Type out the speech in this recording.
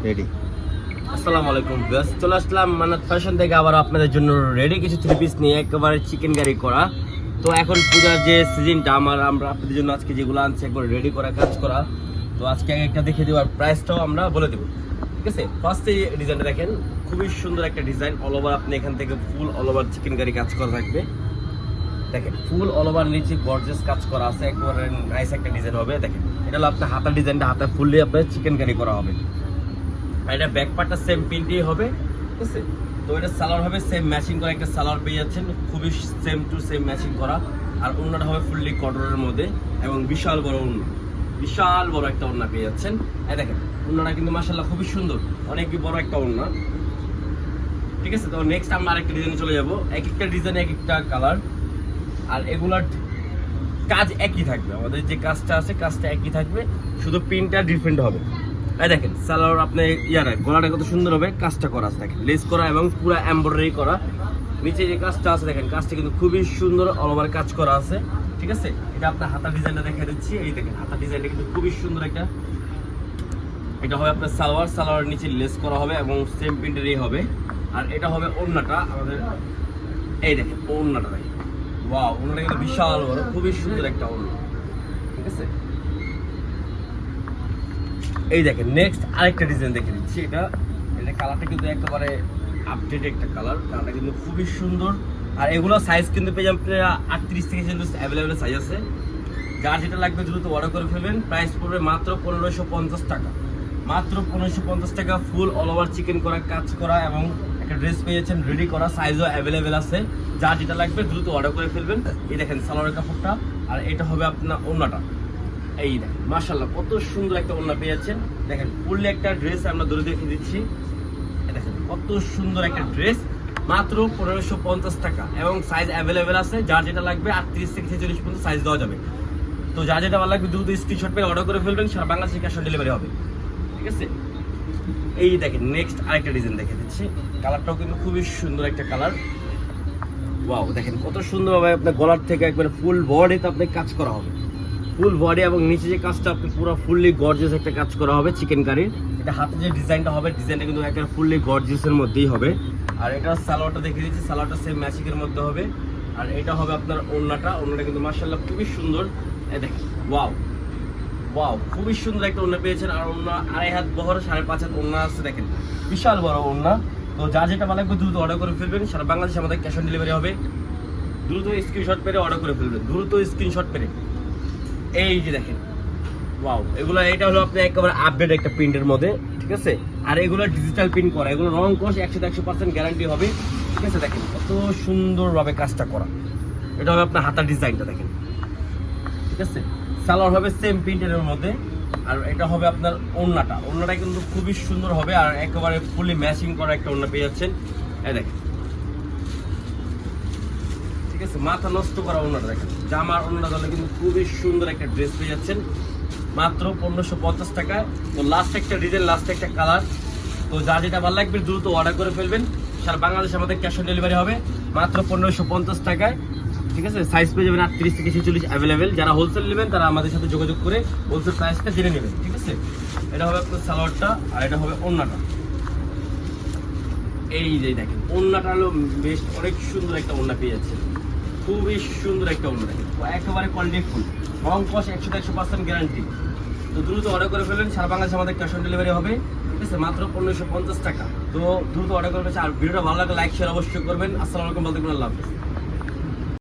Ready. আসসালামু আলাইকুম viewers, চলে আসলাম মান্নাত ফ্যাশন থেকে আবার আপনাদের জন্য রেডি কিছু থ্রি পিস নিয়ে একেবারে চিকেন কারি করা। তো এখন পূজার যে সিজনটা আমরা আপনাদের জন্য আজকে যেগুলো আনছি একবার রেডি করা কাজ করা। তো আজকে একটা দেখে দেবো আর প্রাইসটাও আমরা বলে দেবো, ঠিক আছে। ফার্স্টে ডিজাইনটা দেখেন, খুবই সুন্দর একটা ডিজাইন। অল ওভার আপনি এখান থেকে full all over chikankari কাজ করা থাকবে। দেখেন ফুল অল ওভার নিচে গর্জিয়াস কাজ করা আছে, একবারে নাইস একটা ডিজাইন হবে। দেখেন এটা হলো আপনার হাতার ডিজাইনটা, হাতে ফুললি আপনার চিকেন কারি করা হবে। আর এটা ব্যাক পার্টটা সেম প্রিন্টই হবে, ঠিক আছে। তো এটা সালোয়ার হবে সেম ম্যাচিং করা একটা সালোয়ার পেয়ে যাচ্ছেন, খুবই সেম টু সেম ম্যাচিং করা। আর ওড়নাটা হবে ফুললি কটনের মধ্যে এবং বিশাল বড় ওড়না, বিশাল বড় একটা ওড়না পেয়ে যাচ্ছেন। এই দেখেন ওড়নাটা কিন্তু মাশাআল্লাহ খুবই সুন্দর, অনেক বড় একটা ওড়না, ঠিক আছে। তো নেক্সট আমরা আরেকটা ডিজাইনে চলে যাব। এক একটা ডিজাইন এক একটা কালার, আর এগুলার কাজ একই থাকবে। আমাদের যে কাজটা আছে কাজটা একই থাকবে, শুধু প্রিন্টটা ডিফারেন্ট হবে। এই দেখেন সালোয়ার আপনি গলাটা কত সুন্দর হবে, কাজটা করা আছে দেখেন, লেস করা এবং পুরো এমব্রয়ডারি করা। নিচে যে কাজটা আছে দেখেন, কাজটা কিন্তু খুবই সুন্দর অল ওভার কাজ করা আছে, ঠিক আছে। এটা আপনার হাতার ডিজাইনটা দেখা দিচ্ছি, এই দেখেন হাতার ডিজাইনটা কিন্তু খুবই সুন্দর একটা। এটা হবে আপনার সালোয়ার নিচে লেস করা হবে এবং সেম প্রিন্টেরই হবে। আর এটা হবে ওড়নাটা আমাদের, এই দেখেন ওড়নাটা দেখেন, ওয়াও ওড়নাটা কিন্তু বিশাল বড়, খুবই সুন্দর একটা ওড়না, ঠিক আছে। এই দেখেন নেক্সট আরেকটা ডিজাইন দেখে দিচ্ছি। এটা কালারটা কিন্তু একেবারে আপডেট একটা কালারটা কিন্তু খুবই সুন্দর। আর এগুলো সাইজ কিন্তু পেয়ে যাবেন 38 থেকে অ্যাভেলেবেল সাইজ আছে। যার যেটা লাগবে দ্রুত অর্ডার করে ফেলবেন। প্রাইস পড়বে মাত্র 1550 টাকা, মাত্র 1550 টাকা। ফুল অল ওভার চিকেন করা কাজ করা এবং একটা ড্রেস পেয়ে যাচ্ছেন রেডি করা, সাইজও অ্যাভেলেবেল আছে। যার যেটা লাগবে দ্রুত অর্ডার করে ফেলবেন। এই দেখেন সালোয়ারের কাপড়টা, আর এটা হবে আপনার ওড়নাটা। এই দেখেন মাশাআল্লাহ কত সুন্দর একটা ওড়না পেয়ে যাচ্ছেন। দেখেন ফুললি একটা ড্রেস আমরা ধরে দেখিয়ে দিচ্ছি। দেখেন কত সুন্দর একটা ড্রেস, মাত্র 1550 টাকা এবং সাইজ অ্যাভেলেবেল আছে। যার যেটা লাগবে 38 থেকে 46 পর্যন্ত সাইজ দেওয়া যাবে। তো যার যেটা ভালো লাগবে দ্রুত স্ক্রিনশট পেয়ে অর্ডার করে ফেলবেন, সারা বাংলাদেশে ক্যাশ অন ডেলিভারি হবে, ঠিক আছে। এই দেখেন নেক্সট আরেকটা ডিজাইন দেখে দিচ্ছি। কালারটাও কিন্তু খুবই সুন্দর একটা কালার, ওয়াও দেখেন কত সুন্দরভাবে আপনার গলার থেকে একবার ফুল বডিতে আপনার কাজ করা হবে, ফুল বডি এবং নিচে যে কাজটা আপনি পুরো ফুললি গর্জিয়াস একটা কাজ করা হবে চিকেন কারির। এটা হাতে যে ডিজাইনটা হবে, ডিজাইনটা কিন্তু একটা ফুললি গর্জিয়াসের মধ্যেই হবে। আর এটা সালোয়ারটা দেখে দিচ্ছি, সালোয়ারটা সেম ম্যাচিংয়ের মধ্যে হবে। আর এটা হবে আপনার ওড়নাটা কিন্তু মাশাআল্লাহ খুবই সুন্দর। এই দেখেন ওয়াও খুবই সুন্দর একটা ওড়না পেয়েছেন। আর ওড়না 2.5 হাত বহর, 5.5 হাত ওড়না আছে দেখেন, বিশাল বড় ওড়না। তো যার যেটা ভালো লাগবে দ্রুত অর্ডার করে ফেলবেন, সারা বাংলাদেশে আমাদের ক্যাশ অন ডেলিভারি হবে। দ্রুত স্ক্রিনশট পেরে অর্ডার করে ফেলবেন, দ্রুত স্ক্রিনশট পেরে। এই যে দেখেন ওয়াও, এগুলো এটা হলো আপনি একেবারে আপডেট একটা প্রিন্টের মধ্যে, ঠিক আছে। আর এগুলো ডিজিটাল প্রিন্ট করা, এগুলো রং কষ 100% গ্যারান্টি হবে, ঠিক আছে। দেখেন কত সুন্দরভাবে কাজটা করা। এটা হবে আপনার হাতার ডিজাইনটা দেখেন, ঠিক আছে। সালোয়ার হবে সেম প্রিন্টের মধ্যে। আর এটা হবে আপনার ওড়নাটা কিন্তু খুবই সুন্দর হবে। আর একেবারে ফুলি ম্যাচিং করা একটা ওড়না পেয়ে যাচ্ছেন, এই দেখেন, ঠিক আছে। মাথা নষ্ট করা ওড়নাটা দেখেন, জামার ওড়নাটা তাহলে কিন্তু খুবই সুন্দর একটা ড্রেস পেয়ে যাচ্ছেন মাত্র 1550 টাকায়। তো লাস্ট একটা ডিজাইন, লাস্ট একটা কালার। তো যা যেটা ভালো লাগবে দ্রুত অর্ডার করে ফেলবেন, সারা বাংলাদেশে আমাদের ক্যাশ অন ডেলিভারি হবে মাত্র 1550 টাকায়, ঠিক আছে। সাইজ পেয়ে যাবেন 38 থেকে 46 অ্যাভেলেবেল। যারা হোলসেল নেবেন তারা আমাদের সাথে যোগাযোগ করে হোলসেল প্রাইসটা জেনে নেবেন, ঠিক আছে। এটা হবে আপনার সালোয়ারটা, আর এটা হবে ওড়নাটা। এই যে দেখেন ওড়নাটা হলো বেশ অনেক সুন্দর একটা ওড়না পেয়ে যাচ্ছে, খুবই সুন্দর একটা ওড়না দেখেন, একেবারে কোয়ালিটি ফুল, রং কষ 100% গ্যারান্টি। তো দ্রুত অর্ডার করে ফেলবেন, সারা বাংলাদেশে আমাদের ক্যাশ অন ডেলিভারি হবে, ঠিক আছে, মাত্র 1550 টাকা। তো দ্রুত অর্ডার করবেন। আর ভিডিওটা ভালো লাগলে লাইক শেয়ার অবশ্যই করবেন। আসসালামু আলাইকুম, আল্লাহ হাফেজ।